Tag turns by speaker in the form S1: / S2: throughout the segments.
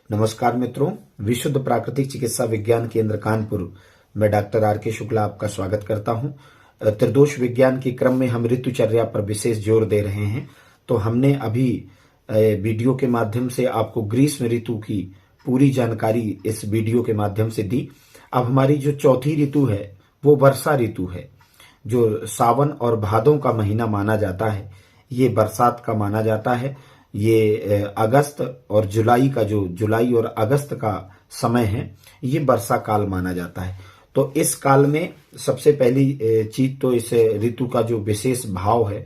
S1: नमस्कार मित्रों, विशुद्ध प्राकृतिक चिकित्सा विज्ञान केंद्र कानपुर में डॉक्टर आर के शुक्ला आपका स्वागत करता हूं। त्रिदोष विज्ञान के क्रम में हम ऋतुचर्या पर विशेष जोर दे रहे हैं। तो हमने अभी वीडियो के माध्यम से आपको ग्रीष्म ऋतु की पूरी जानकारी इस वीडियो के माध्यम से दी। अब हमारी जो चौथी ऋतु है वो वर्षा ऋतु है, जो सावन और भादों का महीना माना जाता है। ये बरसात का माना जाता है। ये अगस्त और जुलाई का जो जुलाई और अगस्त का समय है, ये वर्षा काल माना जाता है। तो इस काल में सबसे पहली चीज तो इस ऋतु का जो विशेष भाव है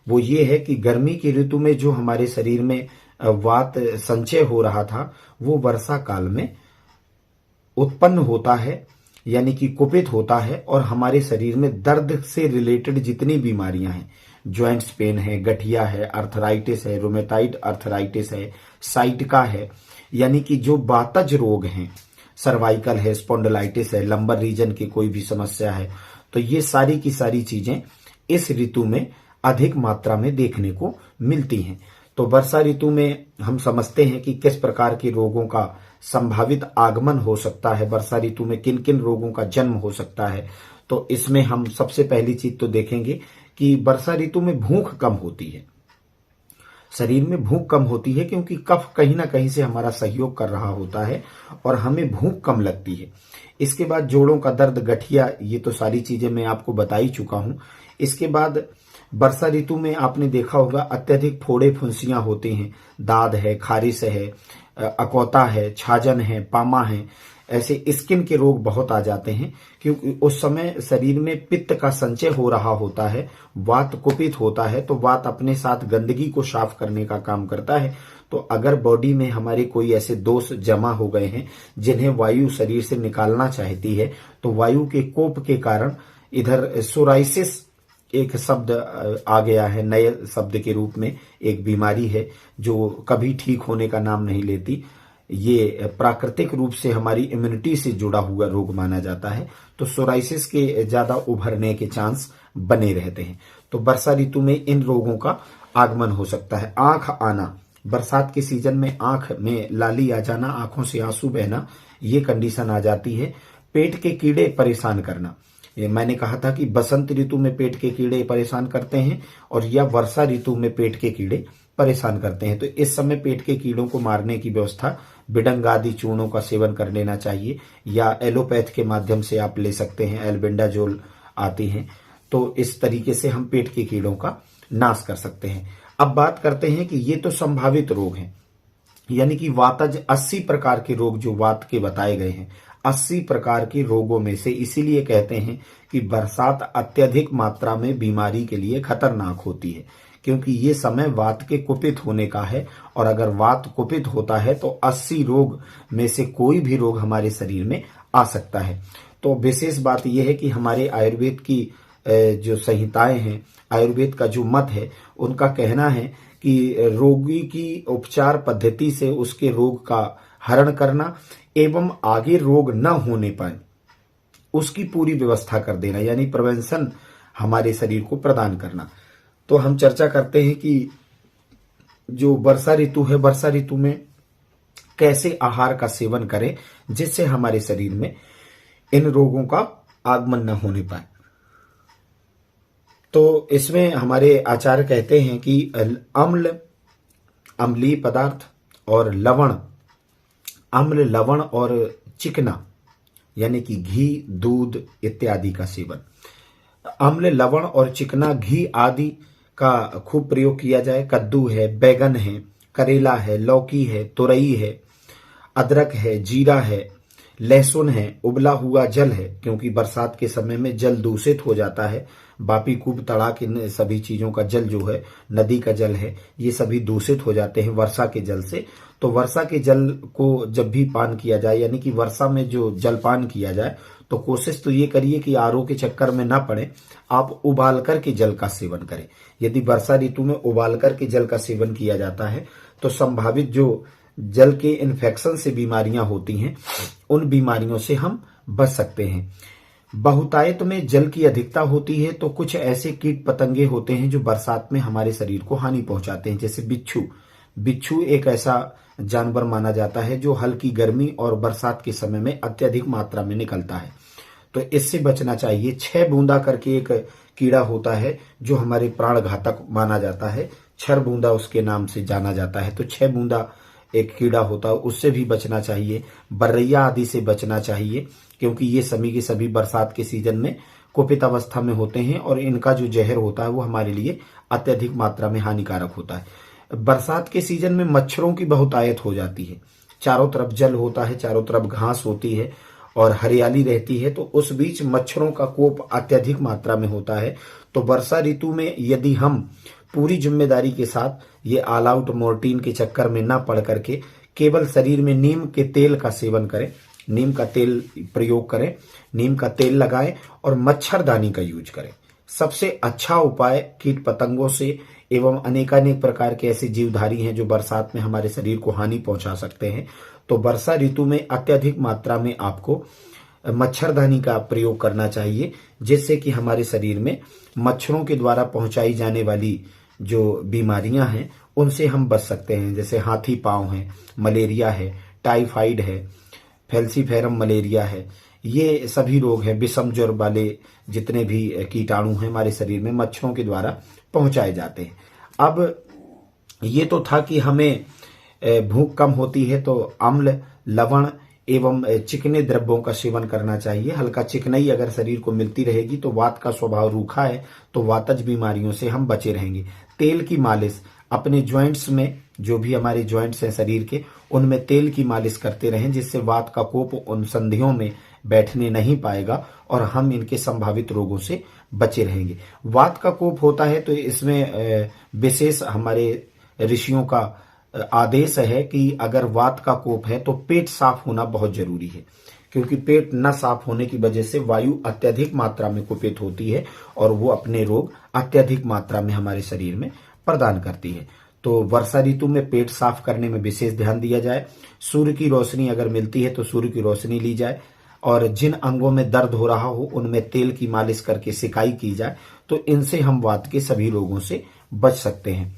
S1: वो ये है कि गर्मी की ऋतु में जो हमारे शरीर में वात संचय हो रहा था वो वर्षा काल में उत्पन्न होता है, यानी कि कुपित होता है। और हमारे शरीर में दर्द से रिलेटेड जितनी बीमारियां हैं, ज्वाइंट्स पेन है, गठिया है, अर्थराइटिस है, रोमेटाइड अर्थराइटिस है, साइटिका है, यानी कि जो वातज रोग हैं, सर्वाइकल है, स्पॉन्डिलाइटिस है, लंबर रीजन की कोई भी समस्या है, तो ये सारी की सारी चीजें इस ऋतु में अधिक मात्रा में देखने को मिलती हैं। तो वर्षा ऋतु में हम समझते हैं कि किस प्रकार के रोगों का संभावित आगमन हो सकता है, वर्षा ऋतु में किन किन रोगों का जन्म हो सकता है। तो इसमें हम सबसे पहली चीज तो देखेंगे कि वर्षा ऋतु में भूख कम होती है, शरीर में भूख कम होती है, क्योंकि कफ कहीं ना कहीं से हमारा सहयोग कर रहा होता है और हमें भूख कम लगती है। इसके बाद जोड़ों का दर्द, गठिया, ये तो सारी चीजें मैं आपको बता ही चुका हूं। इसके बाद वर्षा ऋतु में आपने देखा होगा अत्यधिक फोड़े फुंसियां होती हैं, दाद है, खारिश है, अकौता है, छाजन है, पामा है, ऐसे स्किन के रोग बहुत आ जाते हैं, क्योंकि उस समय शरीर में पित्त का संचय हो रहा होता है, वात कुपित होता है। तो वात अपने साथ गंदगी को साफ करने का काम करता है। तो अगर बॉडी में हमारे कोई ऐसे दोष जमा हो गए हैं जिन्हें वायु शरीर से निकालना चाहती है, तो वायु के कोप के कारण इधर सोराइसिस एक शब्द आ गया है, नए शब्द के रूप में एक बीमारी है जो कभी ठीक होने का नाम नहीं लेती। ये प्राकृतिक रूप से हमारी इम्यूनिटी से जुड़ा हुआ रोग माना जाता है। तो सोराइसिस के ज्यादा उभरने के चांस बने रहते हैं। तो वर्षा ऋतु में इन रोगों का आगमन हो सकता है। आंख आना, बरसात के सीजन में आंख में लाली आ जाना, आंखों से आंसू बहना, ये कंडीशन आ जाती है। पेट के कीड़े परेशान करना, ये मैंने कहा था कि बसंत ऋतु में पेट के कीड़े परेशान करते हैं और या वर्षा ऋतु में पेट के कीड़े परेशान करते हैं। तो इस समय पेट के कीड़ों को मारने की व्यवस्था बिडंग आदि चूर्णों का सेवन कर लेना चाहिए, या एलोपैथ के माध्यम से आप ले सकते हैं, एल्बेंडाजोल आती हैं। तो इस तरीके से हम पेट के कीड़ों का नाश कर सकते हैं। अब बात करते हैं कि ये तो संभावित रोग हैं, यानी कि वातज 80 प्रकार के रोग जो वात के बताए गए हैं, 80 प्रकार के रोगों में से इसीलिए कहते हैं कि बरसात अत्यधिक मात्रा में बीमारी के लिए खतरनाक होती है, क्योंकि ये समय वात के कुपित होने का है। और अगर वात कुपित होता है तो 80 रोग में से कोई भी रोग हमारे शरीर में आ सकता है। तो विशेष बात यह है कि हमारे आयुर्वेद की जो संहिताएं हैं, आयुर्वेद का जो मत है, उनका कहना है कि रोगी की उपचार पद्धति से उसके रोग का हरण करना एवं आगे रोग न होने पाए उसकी पूरी व्यवस्था कर देना, यानी प्रिवेंशन हमारे शरीर को प्रदान करना। तो हम चर्चा करते हैं कि जो वर्षा ऋतु है, वर्षा ऋतु में कैसे आहार का सेवन करें जिससे हमारे शरीर में इन रोगों का आगमन न होने पाए। तो इसमें हमारे आचार्य कहते हैं कि अम्ल, अम्लीय पदार्थ और लवण, अम्ल, लवण और चिकना, यानी कि घी, दूध इत्यादि का सेवन। अम्ल, लवण और चिकना, घी आदि का खूब प्रयोग किया जाए। कद्दू है, बैगन है, करेला है, लौकी है, तुरई है, अदरक है, जीरा है, लहसुन है, उबला हुआ जल है, क्योंकि बरसात के समय में जल दूषित हो जाता है। बापी, कूप, तड़ाक, इन सभी चीजों का जल जो है, नदी का जल है, ये सभी दूषित हो जाते हैं वर्षा के जल से। तो वर्षा के जल को जब भी पान किया जाए, यानी कि वर्षा में जो जल पान किया जाए, तो कोशिश तो ये करिए कि आरओ के चक्कर में ना पड़े, आप उबाल करके जल का सेवन करें। यदि वर्षा ऋतु में उबाल करके जल का सेवन किया जाता है तो संभावित जो जल के इन्फेक्शन से बीमारियां होती हैं, उन बीमारियों से हम बच सकते हैं। बहुतायत में जल की अधिकता होती है तो कुछ ऐसे कीट पतंगे होते हैं जो बरसात में हमारे शरीर को हानि पहुंचाते हैं, जैसे बिच्छू। बिच्छू एक ऐसा जानवर माना जाता है जो हल्की गर्मी और बरसात के समय में अत्यधिक मात्रा में निकलता है, तो इससे बचना चाहिए। 6 बूंदा करके एक कीड़ा होता है जो हमारे प्राण घातक माना जाता है, 6 बूंदा उसके नाम से जाना जाता है। तो 6 बूंदा एक कीड़ा होता है, उससे भी बचना चाहिए। बर्रैया आदि से बचना चाहिए, क्योंकि ये सभी के सभी बरसात के सीजन में कुपित अवस्था में होते हैं और इनका जो जहर होता है वो हमारे लिए अत्यधिक मात्रा में हानिकारक होता है। बरसात के सीजन में मच्छरों की बहुतायत हो जाती है। चारों तरफ जल होता है, चारों तरफ घास होती है और हरियाली रहती है, तो उस बीच मच्छरों का कोप अत्यधिक मात्रा में होता है। तो वर्षा ऋतु में यदि हम पूरी जिम्मेदारी के साथ ये ऑल आउट मोर्टीन के चक्कर में ना पड़ करके केवल शरीर में नीम के तेल का सेवन करें, नीम का तेल प्रयोग करें, नीम का तेल लगाएं और मच्छरदानी का यूज करें। सबसे अच्छा उपाय कीट पतंगों से एवं अनेकानेक प्रकार के ऐसे जीवधारी हैं जो बरसात में हमारे शरीर को हानि पहुंचा सकते हैं। तो वर्षा ऋतु में अत्यधिक मात्रा में आपको मच्छरदानी का प्रयोग करना चाहिए, जिससे कि हमारे शरीर में मच्छरों के द्वारा पहुंचाई जाने वाली जो बीमारियां हैं उनसे हम बच सकते हैं। जैसे हाथी पांव है, मलेरिया है, टाइफाइड है, फैल्सीफेरम मलेरिया है, ये सभी रोग हैं। विषम ज्वर वाले जितने भी कीटाणु हैं हमारे शरीर में मच्छरों के द्वारा पहुंचाए जाते हैं। अब ये तो था कि हमें भूख कम होती है तो अम्ल, लवण एवं चिकने द्रव्यों का सेवन करना चाहिए। हल्का चिकनाई अगर शरीर को मिलती रहेगी तो वात का स्वभाव रूखा है, तो वातज बीमारियों से हम बचे रहेंगे। तेल की मालिश अपने ज्वाइंट्स में, जो भी हमारे ज्वाइंट्स हैं शरीर के, उनमें तेल की मालिश करते रहें, जिससे वात का कोप उन संधियों में बैठने नहीं पाएगा और हम इनके संभावित रोगों से बचे रहेंगे। वात का कोप होता है तो इसमें विशेष हमारे ऋषियों का आदेश है कि अगर वात का कोप है तो पेट साफ होना बहुत जरूरी है, क्योंकि पेट न साफ होने की वजह से वायु अत्यधिक मात्रा में कुपित होती है और वो अपने रोग अत्यधिक मात्रा में हमारे शरीर में प्रदान करती है। तो वर्षा ऋतु में पेट साफ करने में विशेष ध्यान दिया जाए। सूर्य की रोशनी अगर मिलती है तो सूर्य की रोशनी ली जाए और जिन अंगों में दर्द हो रहा हो उनमें तेल की मालिश करके सिकाई की जाए, तो इनसे हम वात के सभी रोगों से बच सकते हैं।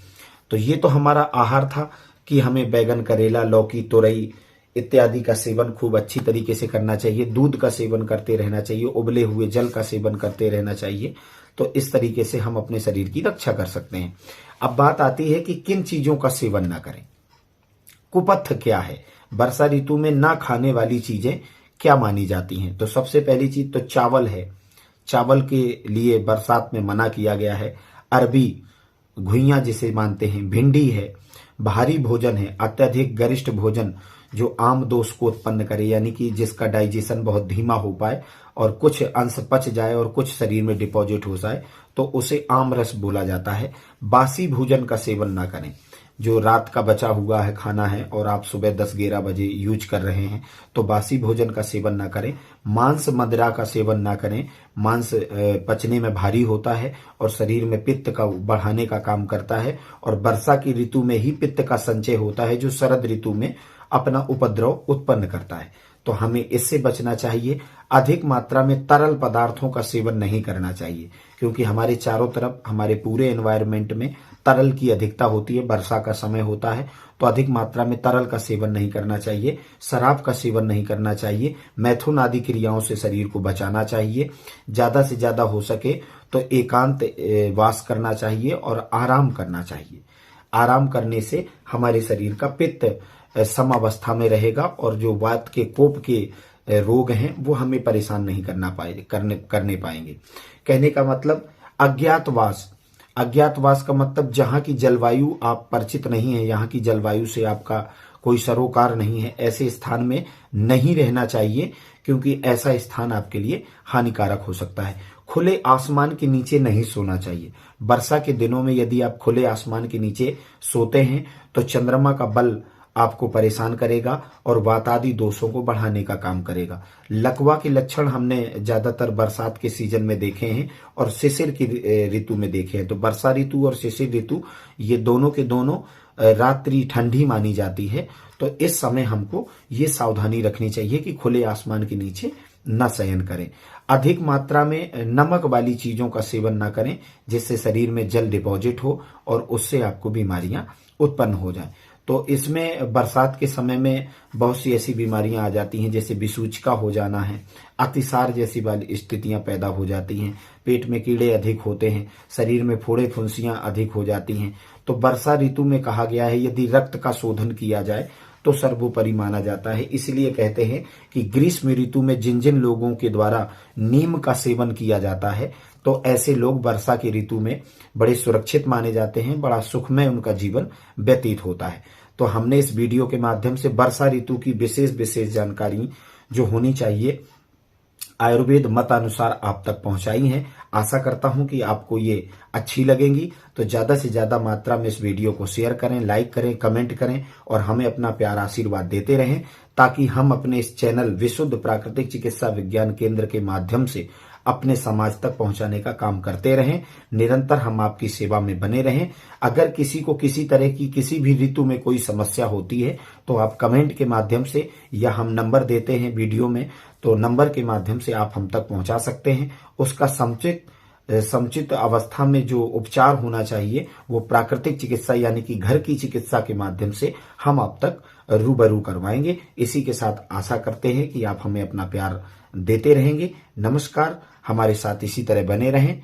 S1: तो ये तो हमारा आहार था कि हमें बैगन, करेला, लौकी, तुरई इत्यादि का सेवन खूब अच्छी तरीके से करना चाहिए। दूध का सेवन करते रहना चाहिए, उबले हुए जल का सेवन करते रहना चाहिए। तो इस तरीके से हम अपने शरीर की रक्षा कर सकते हैं। अब बात आती है कि किन चीजों का सेवन ना करें। कुपथ्य क्या है, वर्षा ऋतु में ना खाने वाली चीजें क्या मानी जाती हैं। तो सबसे पहली चीज तो चावल है। चावल के लिए बरसात में मना किया गया है। अरबी, घुइयां जिसे मानते हैं, भिंडी है। भारी भोजन है, अत्यधिक गरिष्ठ भोजन जो आम दोष को उत्पन्न करे, यानी कि जिसका डाइजेशन बहुत धीमा हो पाए और कुछ अंश पच जाए और कुछ शरीर में डिपॉजिट हो जाए, तो उसे आम रस बोला जाता है। बासी भोजन का सेवन ना करें। जो रात का बचा हुआ है खाना है और आप सुबह 10-11 बजे यूज कर रहे हैं, तो बासी भोजन का सेवन ना करें। मांस, मदिरा का सेवन ना करें। मांस पचने में भारी होता है और शरीर में पित्त का बढ़ाने का काम करता है, और वर्षा की ऋतु में ही पित्त का संचय होता है जो शरद ऋतु में अपना उपद्रव उत्पन्न करता है। तो हमें इससे बचना चाहिए। अधिक मात्रा में तरल पदार्थों का सेवन नहीं करना चाहिए, क्योंकि हमारे चारों तरफ, हमारे पूरे एनवायरनमेंट में तरल की अधिकता होती है। वर्षा का समय होता है तो अधिक मात्रा में तरल का सेवन नहीं करना चाहिए। शराब का सेवन नहीं करना चाहिए। मैथुन आदि क्रियाओं से शरीर को बचाना चाहिए। ज्यादा से ज्यादा हो सके तो एकांत वास करना चाहिए और आराम करना चाहिए। आराम करने से हमारे शरीर का पित्त समावस्था में रहेगा और जो वात के कोप के रोग हैं वो हमें परेशान नहीं करने पाएंगे। कहने का मतलब अज्ञातवास। अज्ञातवास का मतलब जहां की जलवायु आप परिचित नहीं है, यहाँ की जलवायु से आपका कोई सरोकार नहीं है, ऐसे स्थान में नहीं रहना चाहिए, क्योंकि ऐसा स्थान आपके लिए हानिकारक हो सकता है। खुले आसमान के नीचे नहीं सोना चाहिए। वर्षा के दिनों में यदि आप खुले आसमान के नीचे सोते हैं तो चंद्रमा का बल आपको परेशान करेगा और वातादि दोषों को बढ़ाने का काम करेगा। लकवा के लक्षण हमने ज्यादातर बरसात के सीजन में देखे हैं और शिशिर की ऋतु में देखे हैं। तो वर्षा ऋतु और शिशिर ऋतु ये दोनों के दोनों रात्रि ठंडी मानी जाती है। तो इस समय हमको ये सावधानी रखनी चाहिए कि खुले आसमान के नीचे न शयन करें। अधिक मात्रा में नमक वाली चीजों का सेवन न करें, जिससे शरीर में जल डिपॉजिट हो और उससे आपको बीमारियां उत्पन्न हो जाएं। तो इसमें बरसात के समय में बहुत सी ऐसी बीमारियां आ जाती हैं, जैसे विसूचिका हो जाना है, अतिसार जैसी वाली स्थितियां पैदा हो जाती हैं, पेट में कीड़े अधिक होते हैं, शरीर में फोड़े फुंसियां अधिक हो जाती हैं। तो वर्षा ऋतु में कहा गया है यदि रक्त का शोधन किया जाए तो सर्वोपरि माना जाता है। इसलिए कहते हैं कि ग्रीष्म ऋतु में जिन जिन लोगों के द्वारा नीम का सेवन किया जाता है तो ऐसे लोग वर्षा की ऋतु में बड़े सुरक्षित माने जाते हैं, बड़ा सुखमय उनका जीवन व्यतीत होता है। तो हमने इस वीडियो के माध्यम से वर्षा ऋतु की विशेष जानकारी जो होनी चाहिए आयुर्वेद मत अनुसार आप तक पहुंचाई हैं। आशा करता हूं कि आपको ये अच्छी लगेंगी। तो ज्यादा से ज्यादा मात्रा में इस वीडियो को शेयर करें, लाइक करें, कमेंट करें और हमें अपना प्यार आशीर्वाद देते रहें, ताकि हम अपने इस चैनल विशुद्ध प्राकृतिक चिकित्सा विज्ञान केंद्र के माध्यम से अपने समाज तक पहुंचाने का काम करते रहें। निरंतर हम आपकी सेवा में बने रहें। अगर किसी को किसी तरह की किसी भी ऋतु में कोई समस्या होती है तो आप कमेंट के माध्यम से या हम नंबर देते हैं वीडियो में, तो नंबर के माध्यम से आप हम तक पहुंचा सकते हैं। उसका समुचित अवस्था में जो उपचार होना चाहिए वो प्राकृतिक चिकित्सा यानी कि घर की चिकित्सा के माध्यम से हम आप तक रूबरू करवाएंगे। इसी के साथ आशा करते हैं कि आप हमें अपना प्यार देते रहेंगे। नमस्कार, हमारे साथ इसी तरह बने रहें।